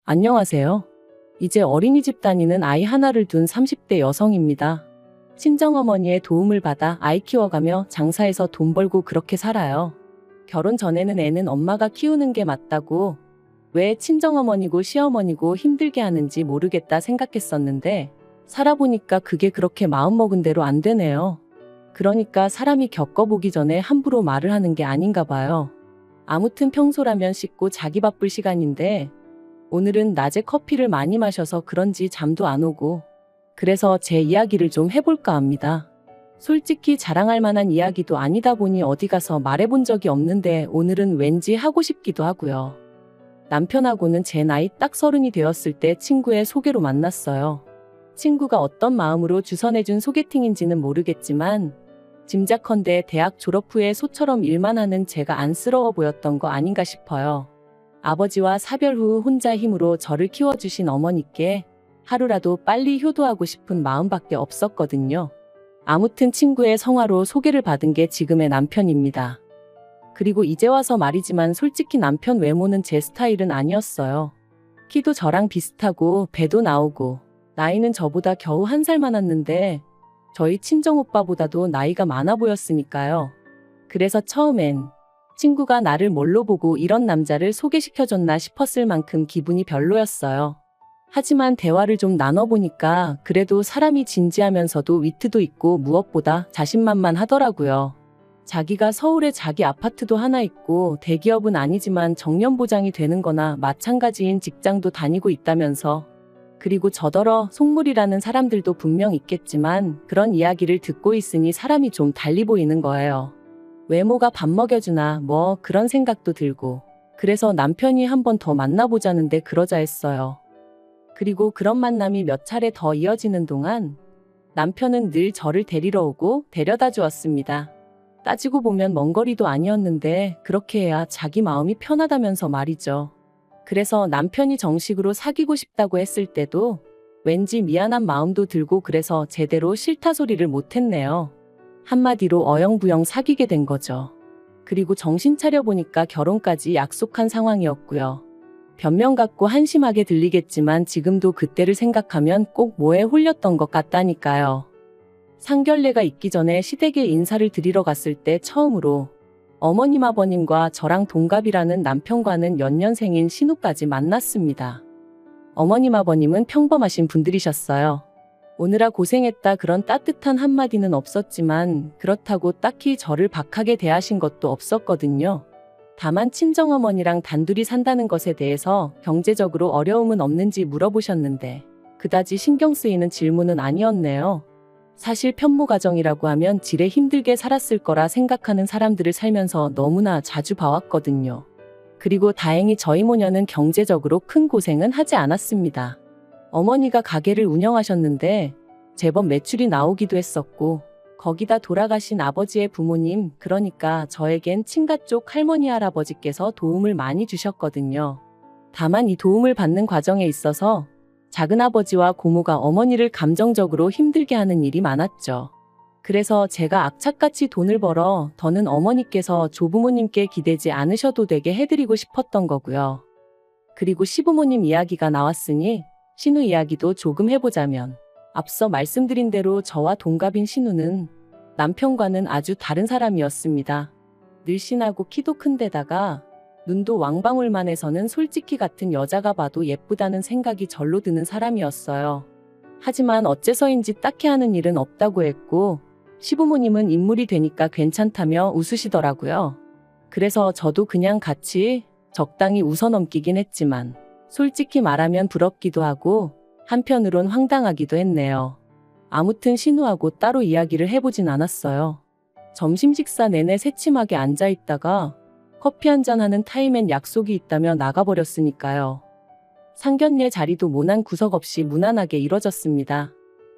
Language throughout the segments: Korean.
안녕하세요. 이제 어린이집 다니는 아이 하나를 둔 30대 여성입니다. 친정어머니의 도움을 받아 아이 키워가며 장사해서 돈 벌고 그렇게 살아요. 결혼 전에는 애는 엄마가 키우는 게 맞다고, 왜 친정어머니고 시어머니고 힘들게 하는지 모르겠다 생각했었는데, 살아보니까 그게 그렇게 마음먹은 대로 안 되네요. 그러니까 사람이 겪어보기 전에 함부로 말을 하는 게 아닌가 봐요. 아무튼 평소라면 씻고 자기 바쁠 시간인데, 오늘은 낮에 커피를 많이 마셔서 그런지 잠도 안 오고, 그래서 제 이야기를 좀 해볼까 합니다. 솔직히 자랑할 만한 이야기도 아니다 보니 어디 가서 말해본 적이 없는데 오늘은 왠지 하고 싶기도 하고요. 남편하고는 제 나이 딱 30이 되었을 때 친구의 소개로 만났어요. 친구가 어떤 마음으로 주선해준 소개팅인지는 모르겠지만, 짐작컨대 대학 졸업 후에 소처럼 일만 하는 제가 안쓰러워 보였던 거 아닌가 싶어요. 아버지와 사별 후 혼자 힘으로 저를 키워주신 어머니께 하루라도 빨리 효도하고 싶은 마음밖에 없었거든요. 아무튼 친구의 성화로 소개를 받은 게 지금의 남편입니다. 그리고 이제 와서 말이지만 솔직히 남편 외모는 제 스타일은 아니었어요. 키도 저랑 비슷하고 배도 나오고 나이는 저보다 겨우 1살 많았는데 저희 친정오빠보다도 나이가 많아 보였으니까요. 그래서 처음엔 친구가 나를 뭘로 보고 이런 남자를 소개시켜줬나 싶었을 만큼 기분이 별로였어요. 하지만 대화를 좀 나눠보니까 그래도 사람이 진지하면서도 위트도 있고 무엇보다 자신만만하더라고요. 자기가 서울에 자기 아파트도 하나 있고 대기업은 아니지만 정년보장이 되는 거나 마찬가지인 직장도 다니고 있다면서, 그리고 저더러 속물이라는 사람들도 분명 있겠지만 그런 이야기를 듣고 있으니 사람이 좀 달리 보이는 거예요. 외모가 밥 먹여주나 뭐 그런 생각도 들고, 그래서 남편이 한 번 더 만나보자는데 그러자 했어요. 그리고 그런 만남이 몇 차례 더 이어지는 동안 남편은 늘 저를 데리러 오고 데려다 주었습니다. 따지고 보면 먼 거리도 아니었는데 그렇게 해야 자기 마음이 편하다면서 말이죠. 그래서 남편이 정식으로 사귀고 싶다고 했을 때도 왠지 미안한 마음도 들고 그래서 제대로 싫다 소리를 못했네요. 한마디로 어영부영 사귀게 된 거죠. 그리고 정신 차려보니까 결혼까지 약속한 상황이었고요. 변명 같고 한심하게 들리겠지만 지금도 그때를 생각하면 꼭 뭐에 홀렸던 것 같다니까요. 상견례가 있기 전에 시댁에 인사를 드리러 갔을 때 처음으로 어머님 아버님과 저랑 동갑이라는 남편과는 연년생인 신우까지 만났습니다. 어머님 아버님은 평범하신 분들이셨어요. 오느라 고생했다 그런 따뜻한 한마디는 없었지만 그렇다고 딱히 저를 박하게 대하신 것도 없었거든요. 다만 친정어머니랑 단둘이 산다는 것에 대해서 경제적으로 어려움은 없는지 물어보셨는데 그다지 신경 쓰이는 질문은 아니었네요. 사실 편모 가정이라고 하면 지레 힘들게 살았을 거라 생각하는 사람들을 살면서 너무나 자주 봐왔거든요. 그리고 다행히 저희 모녀는 경제적으로 큰 고생은 하지 않았습니다. 어머니가 가게를 운영하셨는데 제법 매출이 나오기도 했었고, 거기다 돌아가신 아버지의 부모님, 그러니까 저에겐 친가 쪽 할머니 할아버지께서 도움을 많이 주셨거든요. 다만 이 도움을 받는 과정에 있어서 작은아버지와 고모가 어머니를 감정적으로 힘들게 하는 일이 많았죠. 그래서 제가 악착같이 돈을 벌어 더는 어머니께서 조부모님께 기대지 않으셔도 되게 해드리고 싶었던 거고요. 그리고 시부모님 이야기가 나왔으니 신우 이야기도 조금 해보자면, 앞서 말씀드린 대로 저와 동갑인 신우는 남편과는 아주 다른 사람이었습니다. 늘씬하고 키도 큰 데다가 눈도 왕방울만 해서는 솔직히 같은 여자가 봐도 예쁘다는 생각이 절로 드는 사람이었어요. 하지만 어째서인지 딱히 하는 일은 없다고 했고, 시부모님은 인물이 되니까 괜찮다며 웃으시더라고요. 그래서 저도 그냥 같이 적당히 웃어넘기긴 했지만 솔직히 말하면 부럽기도 하고 한편으론 황당하기도 했네요. 아무튼 신우하고 따로 이야기를 해보진 않았어요. 점심 식사 내내 새침하게 앉아있다가 커피 한잔하는 타임엔 약속이 있다며 나가버렸으니까요. 상견례 자리도 모난 구석 없이 무난하게 이뤄졌습니다.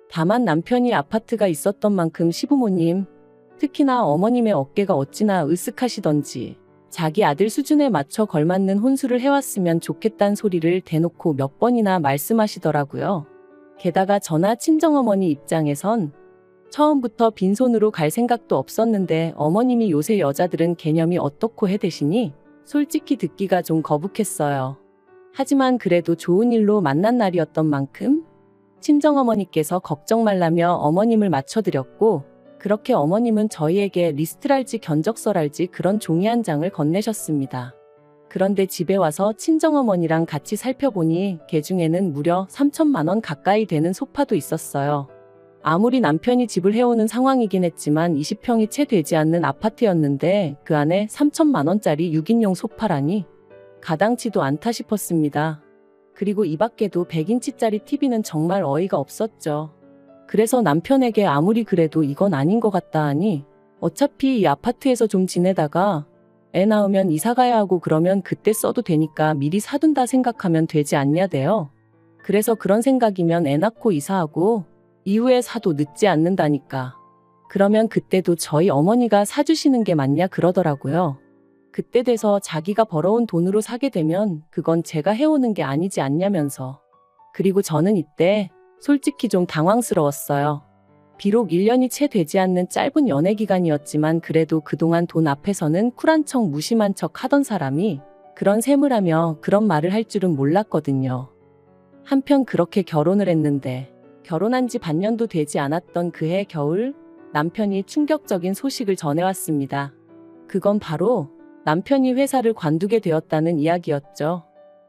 다만 남편이 아파트가 있었던 만큼 시부모님, 특히나 어머님의 어깨가 어찌나 으쓱하시던지 자기 아들 수준에 맞춰 걸맞는 혼수를 해왔으면 좋겠단 소리를 대놓고 몇 번이나 말씀하시더라고요. 게다가 저나 친정어머니 입장에선 처음부터 빈손으로 갈 생각도 없었는데 어머님이 요새 여자들은 개념이 어떻고 해대시니 솔직히 듣기가 좀 거북했어요. 하지만 그래도 좋은 일로 만난 날이었던 만큼 친정어머니께서 걱정 말라며 어머님을 맞춰드렸고, 그렇게 어머님은 저희에게 리스트랄지 견적서랄지 그런 종이 한 장을 건네셨습니다. 그런데 집에 와서 친정어머니랑 같이 살펴보니 그 중에는 무려 3천만 원 가까이 되는 소파도 있었어요. 아무리 남편이 집을 해오는 상황이긴 했지만 20평이 채 되지 않는 아파트였는데 그 안에 3천만 원짜리 6인용 소파라니 가당치도 않다 싶었습니다. 그리고 이 밖에도 100인치짜리 TV는 정말 어이가 없었죠. 그래서 남편에게 아무리 그래도 이건 아닌 것 같다 하니 어차피 이 아파트에서 좀 지내다가 애 낳으면 이사 가야 하고 그러면 그때 써도 되니까 미리 사둔다 생각하면 되지 않냐대요. 그래서 그런 생각이면 애 낳고 이사하고 이후에 사도 늦지 않는다니까. 그러면 그때도 저희 어머니가 사주시는 게 맞냐 그러더라고요. 그때 돼서 자기가 벌어온 돈으로 사게 되면 그건 제가 해오는 게 아니지 않냐면서. 그리고 저는 이때 솔직히 좀 당황스러웠어요. 비록 1년이 채 되지 않는 짧은 연애 기간이었지만 그래도 그동안 돈 앞에서는 쿨한 척 무심한 척 하던 사람이 그런 셈을 하며 그런 말을 할 줄은 몰랐거든요. 한편 그렇게 결혼을 했는데 결혼한 지 반년도 되지 않았던 그해 겨울 남편이 충격적인 소식을 전해왔습니다. 그건 바로 남편이 회사를 관두게 되었다는 이야기였죠.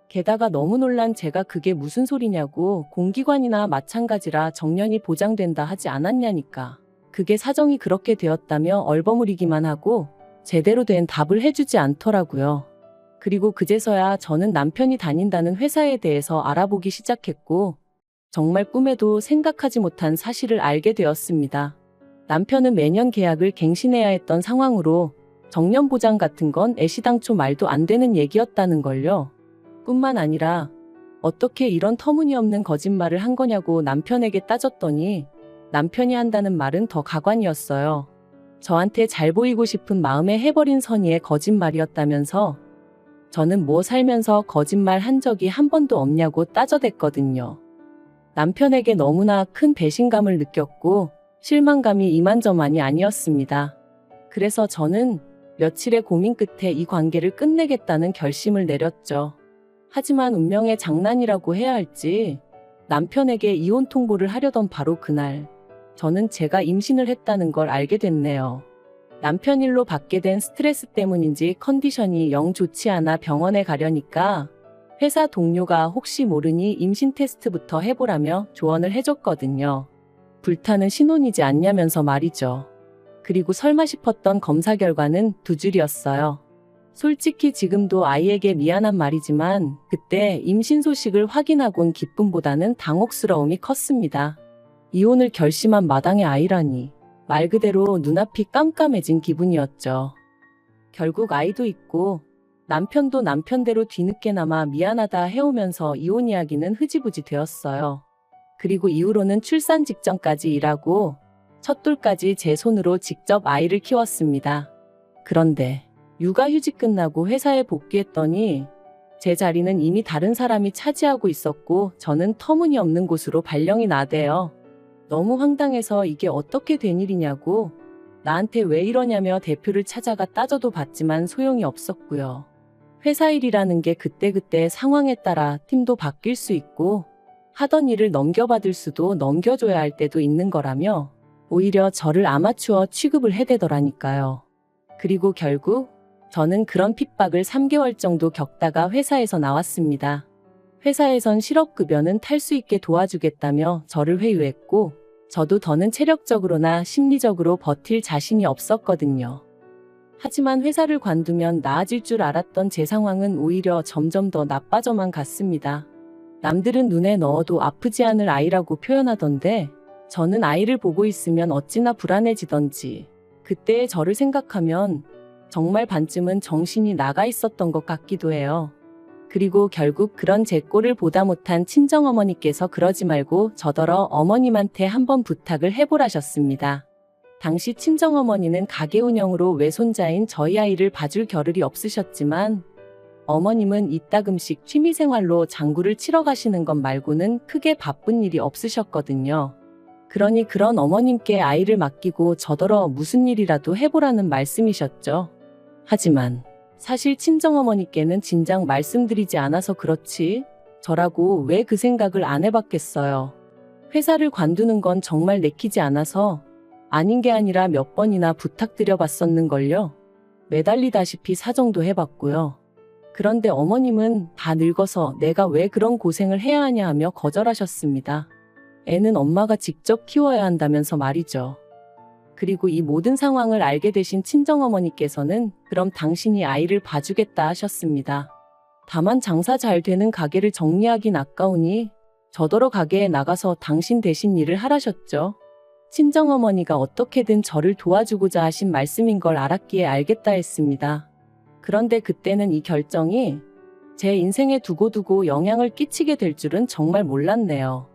게다가 너무 놀란 제가 그게 무슨 소리냐고 공기관이나 마찬가지라 정년이 보장된다 하지 않았냐니까. 그게 사정이 그렇게 되었다며 얼버무리기만 하고 제대로 된 답을 해주지 않더라고요. 그리고 그제서야 저는 남편이 다닌다는 회사에 대해서 알아보기 시작했고 정말 꿈에도 생각하지 못한 사실을 알게 되었습니다. 남편은 매년 계약을 갱신해야 했던 상황으로 정년 보장 같은 건 애시당초 말도 안 되는 얘기였다는 걸요. 뿐만 아니라 어떻게 이런 터무니없는 거짓말을 한 거냐고 남편에게 따졌더니 남편이 한다는 말은 더 가관이었어요. 저한테 잘 보이고 싶은 마음에 해버린 선의의 거짓말이었다면서 저는 뭐 살면서 거짓말 한 적이 한 번도 없냐고 따져댔거든요. 남편에게 너무나 큰 배신감을 느꼈고 실망감이 이만저만이 아니었습니다. 그래서 저는 며칠의 고민 끝에 이 관계를 끝내겠다는 결심을 내렸죠. 하지만 운명의 장난이라고 해야 할지 남편에게 이혼 통보를 하려던 바로 그날 저는 제가 임신을 했다는 걸 알게 됐네요. 남편 일로 받게 된 스트레스 때문인지 컨디션이 영 좋지 않아 병원에 가려니까 회사 동료가 혹시 모르니 임신 테스트부터 해보라며 조언을 해줬거든요. 불타는 신혼이지 않냐면서 말이죠. 그리고 설마 싶었던 검사 결과는 2줄이었어요. 솔직히 지금도 아이에게 미안한 말이지만 그때 임신 소식을 확인하곤 기쁨보다는 당혹스러움이 컸습니다. 이혼을 결심한 마당의 아이라니 말 그대로 눈앞이 깜깜해진 기분이었죠. 결국 아이도 있고 남편도 남편대로 뒤늦게나마 미안하다 해오면서 이혼 이야기는 흐지부지 되었어요. 그리고 이후로는 출산 직전까지 일하고 첫돌까지 제 손으로 직접 아이를 키웠습니다. 그런데 육아휴직 끝나고 회사에 복귀했더니 제 자리는 이미 다른 사람이 차지하고 있었고 저는 터무니없는 곳으로 발령이 나대요. 너무 황당해서 이게 어떻게 된 일이냐고 나한테 왜 이러냐며 대표를 찾아가 따져도 봤지만 소용이 없었고요. 회사 일이라는 게 그때그때 상황에 따라 팀도 바뀔 수 있고 하던 일을 넘겨받을 수도 넘겨줘야 할 때도 있는 거라며 오히려 저를 아마추어 취급을 해대더라니까요. 그리고 결국 저는 그런 핍박을 3개월 정도 겪다가 회사에서 나왔습니다. 회사에선 실업급여는 탈 수 있게 도와주겠다며 저를 회유했고 저도 더는 체력적으로나 심리적으로 버틸 자신이 없었거든요. 하지만 회사를 관두면 나아질 줄 알았던 제 상황은 오히려 점점 더 나빠져만 갔습니다. 남들은 눈에 넣어도 아프지 않을 아이라고 표현하던데 저는 아이를 보고 있으면 어찌나 불안해지던지 그때의 저를 생각하면 정말 반쯤은 정신이 나가 있었던 것 같기도 해요. 그리고 결국 그런 제 꼴을 보다 못한 친정어머니께서 그러지 말고 저더러 어머님한테 한번 부탁을 해보라셨습니다. 당시 친정어머니는 가게 운영으로 외손자인 저희 아이를 봐줄 겨를이 없으셨지만 어머님은 이따금씩 취미생활로 장구를 치러 가시는 것 말고는 크게 바쁜 일이 없으셨거든요. 그러니 그런 어머님께 아이를 맡기고 저더러 무슨 일이라도 해보라는 말씀이셨죠. 하지만 사실 친정어머니께는 진작 말씀드리지 않아서 그렇지 저라고 왜 그 생각을 안 해봤겠어요. 회사를 관두는 건 정말 내키지 않아서 아닌 게 아니라 몇 번이나 부탁드려봤었는걸요. 매달리다시피 사정도 해봤고요. 그런데 어머님은 다 늙어서 내가 왜 그런 고생을 해야 하냐 하며 거절하셨습니다. 애는 엄마가 직접 키워야 한다면서 말이죠. 그리고 이 모든 상황을 알게 되신 친정어머니께서는 그럼 당신이 아이를 봐주겠다 하셨습니다. 다만 장사 잘 되는 가게를 정리하긴 아까우니 저더러 가게에 나가서 당신 대신 일을 하라셨죠. 친정어머니가 어떻게든 저를 도와주고자 하신 말씀인 걸 알았기에 알겠다 했습니다. 그런데 그때는 이 결정이 제 인생에 두고두고 영향을 끼치게 될 줄은 정말 몰랐네요.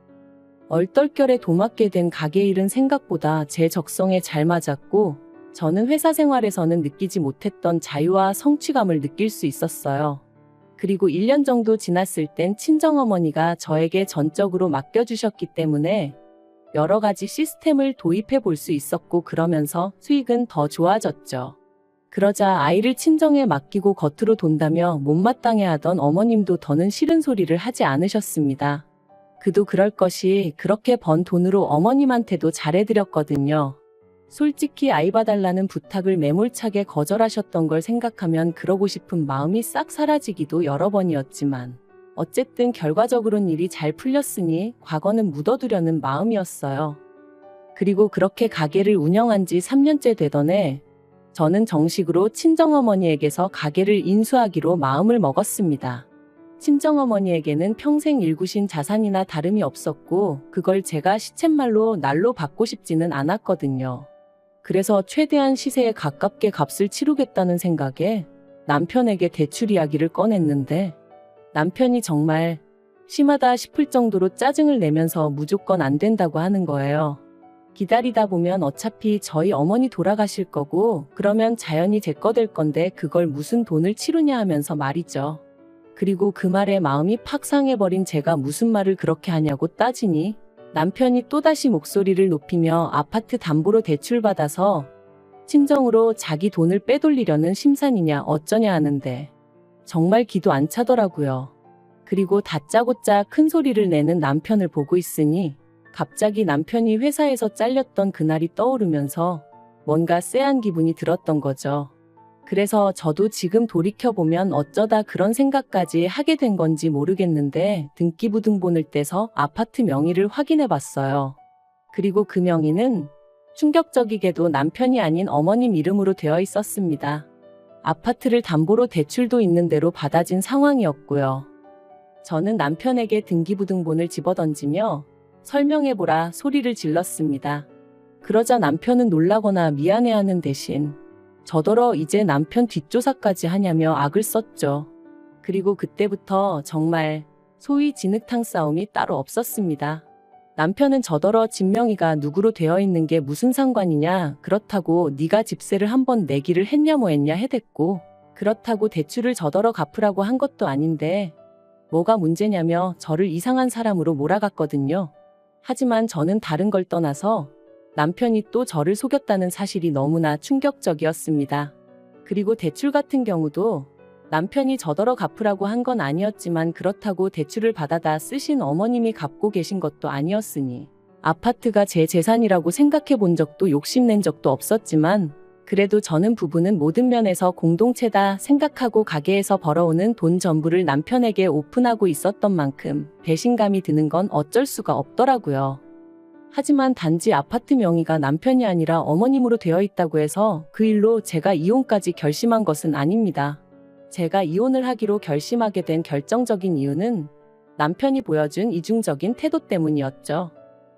얼떨결에 도맡게 된 가게 일은 생각보다 제 적성에 잘 맞았고 저는 회사 생활에서는 느끼지 못했던 자유와 성취감을 느낄 수 있었어요. 그리고 1년 정도 지났을 땐 친정어머니가 저에게 전적으로 맡겨주셨기 때문에 여러 가지 시스템을 도입해 볼 수 있었고 그러면서 수익은 더 좋아졌죠. 그러자 아이를 친정에 맡기고 겉으로 돈다며 못마땅해하던 어머님도 더는 싫은 소리를 하지 않으셨습니다. 그도 그럴 것이 그렇게 번 돈으로 어머님한테도 잘해드렸거든요. 솔직히 아이 봐달라는 부탁을 매몰차게 거절하셨던 걸 생각하면 그러고 싶은 마음이 싹 사라지기도 여러 번이었지만 어쨌든 결과적으론 일이 잘 풀렸으니 과거는 묻어두려는 마음이었어요. 그리고 그렇게 가게를 운영한 지 3년째 되던 해 저는 정식으로 친정어머니에게서 가게를 인수하기로 마음을 먹었습니다. 친정어머니에게는 평생 일구신 자산이나 다름이 없었고 그걸 제가 시쳇말로 날로 받고 싶지는 않았거든요. 그래서 최대한 시세에 가깝게 값을 치르겠다는 생각에 남편에게 대출 이야기를 꺼냈는데 남편이 정말 심하다 싶을 정도로 짜증을 내면서 무조건 안 된다고 하는 거예요. 기다리다 보면 어차피 저희 어머니 돌아가실 거고 그러면 자연히 제 거 될 건데 그걸 무슨 돈을 치르냐 하면서 말이죠. 그리고 그 말에 마음이 팍 상해버린 제가 무슨 말을 그렇게 하냐고 따지니 남편이 또다시 목소리를 높이며 아파트 담보로 대출받아서 친정으로 자기 돈을 빼돌리려는 심산이냐 어쩌냐 하는데 정말 기도 안 차더라고요. 그리고 다짜고짜 큰 소리를 내는 남편을 보고 있으니 갑자기 남편이 회사에서 잘렸던 그날이 떠오르면서 뭔가 쎄한 기분이 들었던 거죠. 그래서 저도 지금 돌이켜보면 어쩌다 그런 생각까지 하게 된 건지 모르겠는데 등기부등본을 떼서 아파트 명의를 확인해 봤어요. 그리고 그 명의는 충격적이게도 남편이 아닌 어머님 이름으로 되어 있었습니다. 아파트를 담보로 대출도 있는 대로 받아진 상황이었고요. 저는 남편에게 등기부등본을 집어던지며 설명해보라 소리를 질렀습니다. 그러자 남편은 놀라거나 미안해하는 대신 저더러 이제 남편 뒷조사까지 하냐며 악을 썼죠. 그리고 그때부터 정말 소위 진흙탕 싸움이 따로 없었습니다. 남편은 저더러 집 명의가 누구로 되어 있는 게 무슨 상관이냐, 그렇다고 네가 집세를 한번 내기를 했냐 뭐 했냐 해댔고 그렇다고 대출을 저더러 갚으라고 한 것도 아닌데 뭐가 문제냐며 저를 이상한 사람으로 몰아갔거든요. 하지만 저는 다른 걸 떠나서 남편이 또 저를 속였다는 사실이 너무나 충격적이었습니다. 그리고 대출 같은 경우도 남편이 저더러 갚으라고 한 건 아니었지만 그렇다고 대출을 받아다 쓰신 어머님이 갚고 계신 것도 아니었으니 아파트가 제 재산이라고 생각해 본 적도 욕심낸 적도 없었지만 그래도 저는 부부는 모든 면에서 공동체다 생각하고 가게에서 벌어오는 돈 전부를 남편에게 오픈하고 있었던 만큼 배신감이 드는 건 어쩔 수가 없더라고요. 하지만 단지 아파트 명의가 남편이 아니라 어머님으로 되어 있다고 해서 그 일로 제가 이혼까지 결심한 것은 아닙니다. 제가 이혼을 하기로 결심하게 된 결정적인 이유는 남편이 보여준 이중적인 태도 때문이었죠.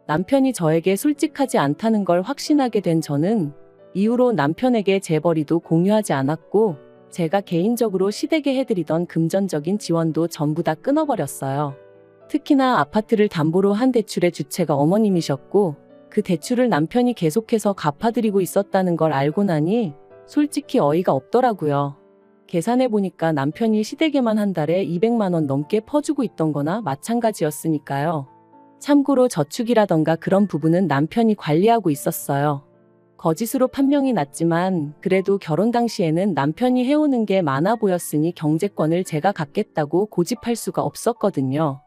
남편이 저에게 솔직하지 않다는 걸 확신하게 된 저는 이후로 남편에게 재벌이도 공유하지 않았고 제가 개인적으로 시댁에 해드리던 금전적인 지원도 전부 다 끊어버렸어요. 특히나 아파트를 담보로 한 대출의 주체가 어머님이셨고 그 대출을 남편이 계속해서 갚아드리고 있었다는 걸 알고 나니 솔직히 어이가 없더라고요. 계산해보니까 남편이 시댁에만 한 달에 200만 원 넘게 퍼주고 있던 거나 마찬가지였으니까요. 참고로 저축이라던가 그런 부분은 남편이 관리하고 있었어요. 거짓으로 판명이 났지만 그래도 결혼 당시에는 남편이 해오는 게 많아 보였으니 경제권을 제가 갖겠다고 고집할 수가 없었거든요.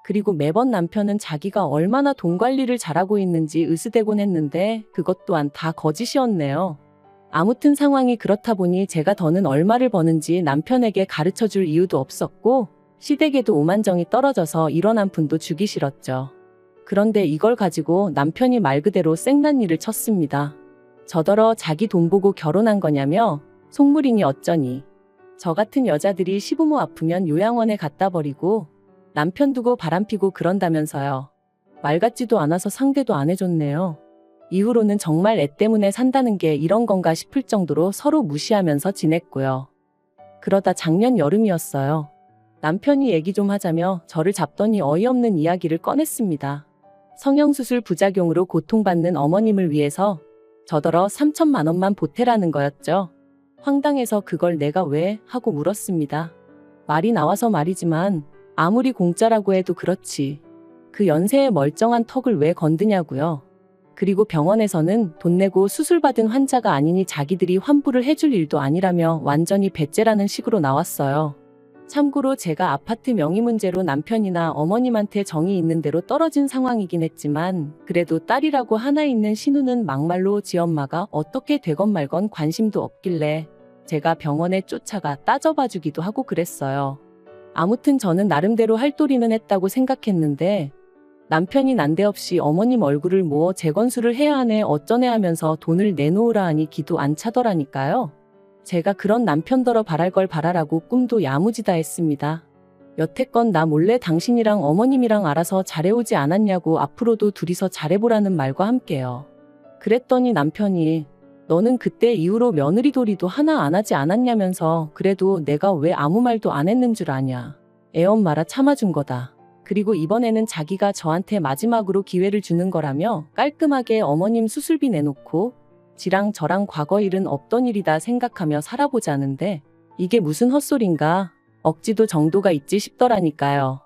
그리고 매번 남편은 자기가 얼마나 돈 관리를 잘하고 있는지 으스대곤 했는데 그것 또한 다 거짓이었네요. 아무튼 상황이 그렇다 보니 제가 더는 얼마를 버는지 남편에게 가르쳐줄 이유도 없었고 시댁에도 오만정이 떨어져서 이런 한 푼도 주기 싫었죠. 그런데 이걸 가지고 남편이 말 그대로 생난리를 쳤습니다. 저더러 자기 돈 보고 결혼한 거냐며 속물이니 어쩌니. 저 같은 여자들이 시부모 아프면 요양원에 갖다 버리고 남편 두고 바람피고 그런다면서요. 말 같지도 않아서 상대도 안 해줬네요. 이후로는 정말 애 때문에 산다는 게 이런 건가 싶을 정도로 서로 무시하면서 지냈고요. 그러다 작년 여름이었어요. 남편이 얘기 좀 하자며 저를 잡더니 어이없는 이야기를 꺼냈습니다. 성형수술 부작용으로 고통받는 어머님을 위해서 저더러 3천만 원만 보태라는 거였죠. 황당해서 그걸 내가 왜 하고 물었습니다. 말이 나와서 말이지만 아무리 공짜라고 해도 그렇지. 그 연세에 멀쩡한 턱을 왜 건드냐고요. 그리고 병원에서는 돈 내고 수술받은 환자가 아니니 자기들이 환부를 해줄 일도 아니라며 완전히 배째라는 식으로 나왔어요. 참고로 제가 아파트 명의 문제로 남편이나 어머님한테 정이 있는 대로 떨어진 상황이긴 했지만 그래도 딸이라고 하나 있는 신우는 막말로 지엄마가 어떻게 되건 말건 관심도 없길래 제가 병원에 쫓아가 따져봐주기도 하고 그랬어요. 아무튼 저는 나름대로 할도리는 했다고 생각했는데 남편이 난데없이 어머님 얼굴을 모어 재건수를 해야 하네 어쩌네 하면서 돈을 내놓으라 하니 기도 안 차더라니까요. 제가 그런 남편더러 바랄 걸 바라라고 꿈도 야무지다 했습니다. 여태껏 나 몰래 당신이랑 어머님이랑 알아서 잘해오지 않았냐고 앞으로도 둘이서 잘해보라는 말과 함께요. 그랬더니 남편이 너는 그때 이후로 며느리 도리도 하나 안 하지 않았냐면서 그래도 내가 왜 아무 말도 안 했는 줄 아냐. 애엄마라 참아준 거다. 그리고 이번에는 자기가 저한테 마지막으로 기회를 주는 거라며 깔끔하게 어머님 수술비 내놓고 지랑 저랑 과거 일은 없던 일이다 생각하며 살아보자는데 이게 무슨 헛소린가. 억지도 정도가 있지 싶더라니까요.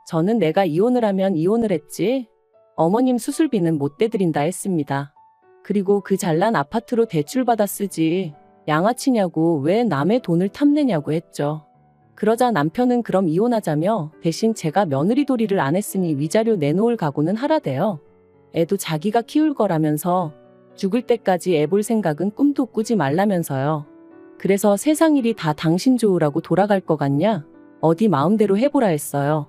저는 내가 이혼을 하면 이혼을 했지 어머님 수술비는 못 대드린다 했습니다. 그리고 그 잘난 아파트로 대출받아 쓰지 양아치냐고 왜 남의 돈을 탐내냐고 했죠. 그러자 남편은 그럼 이혼하자며 대신 제가 며느리 도리를 안 했으니 위자료 내놓을 각오는 하라대요. 애도 자기가 키울 거라면서 죽을 때까지 애 볼 생각은 꿈도 꾸지 말라면서요. 그래서 세상 일이 다 당신 좋으라고 돌아갈 것 같냐? 어디 마음대로 해보라 했어요.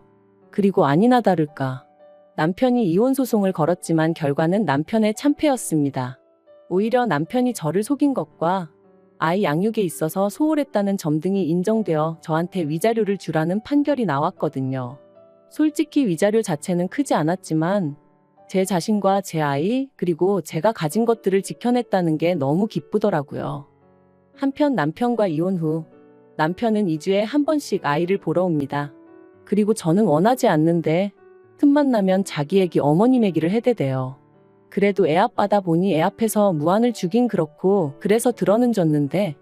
그리고 아니나 다를까. 남편이 이혼 소송을 걸었지만 결과는 남편의 참패였습니다. 오히려 남편이 저를 속인 것과 아이 양육에 있어서 소홀했다는 점 등이 인정되어 저한테 위자료를 주라는 판결이 나왔거든요. 솔직히 위자료 자체는 크지 않았지만 제 자신과 제 아이 그리고 제가 가진 것들을 지켜냈다는 게 너무 기쁘더라고요. 한편 남편과 이혼 후 남편은 2주에 한 번씩 아이를 보러 옵니다. 그리고 저는 원하지 않는데 틈만 나면 자기 얘기 어머님 얘기를 해대대요. 그래도 애 아빠다 보니 애 앞에서 무안을 주긴 그렇고 그래서 들어는 줬는데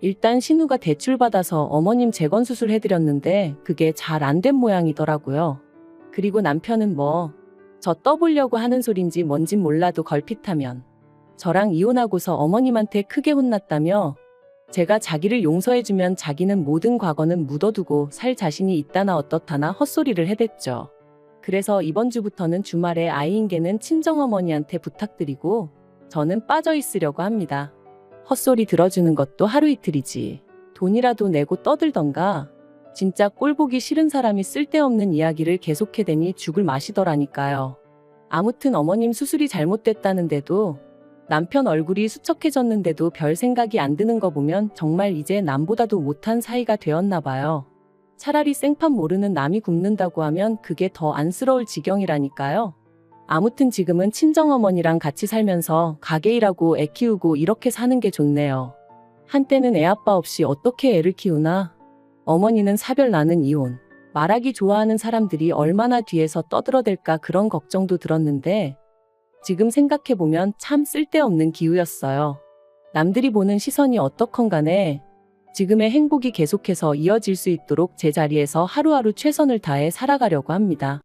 일단 신우가 대출받아서 어머님 재건수술 해드렸는데 그게 잘 안 된 모양이더라고요. 그리고 남편은 저 떠보려고 하는 소린지 뭔진 몰라도 걸핏하면 저랑 이혼하고서 어머님한테 크게 혼났다며 제가 자기를 용서해주면 자기는 모든 과거는 묻어두고 살 자신이 있다나 어떻다나 헛소리를 해댔죠. 그래서 이번 주부터는 주말에 아이인계는 친정어머니한테 부탁드리고 저는 빠져있으려고 합니다. 헛소리 들어주는 것도 하루 이틀이지. 돈이라도 내고 떠들던가. 진짜 꼴보기 싫은 사람이 쓸데없는 이야기를 계속해대니 죽을 맛이더라니까요. 아무튼 어머님 수술이 잘못됐다는데도 남편 얼굴이 수척해졌는데도 별 생각이 안 드는 거 보면 정말 이제 남보다도 못한 사이가 되었나 봐요. 차라리 생판 모르는 남이 굶는다고 하면 그게 더 안쓰러울 지경이라니까요. 아무튼 지금은 친정어머니랑 같이 살면서 가게 일하고 애 키우고 이렇게 사는 게 좋네요. 한때는 애 아빠 없이 어떻게 애를 키우나? 어머니는 사별 나는 이혼. 말하기 좋아하는 사람들이 얼마나 뒤에서 떠들어댈까 그런 걱정도 들었는데 지금 생각해보면 참 쓸데없는 기우였어요. 남들이 보는 시선이 어떻건 간에 지금의 행복이 계속해서 이어질 수 있도록 제자리에서 하루하루 최선을 다해 살아가려고 합니다.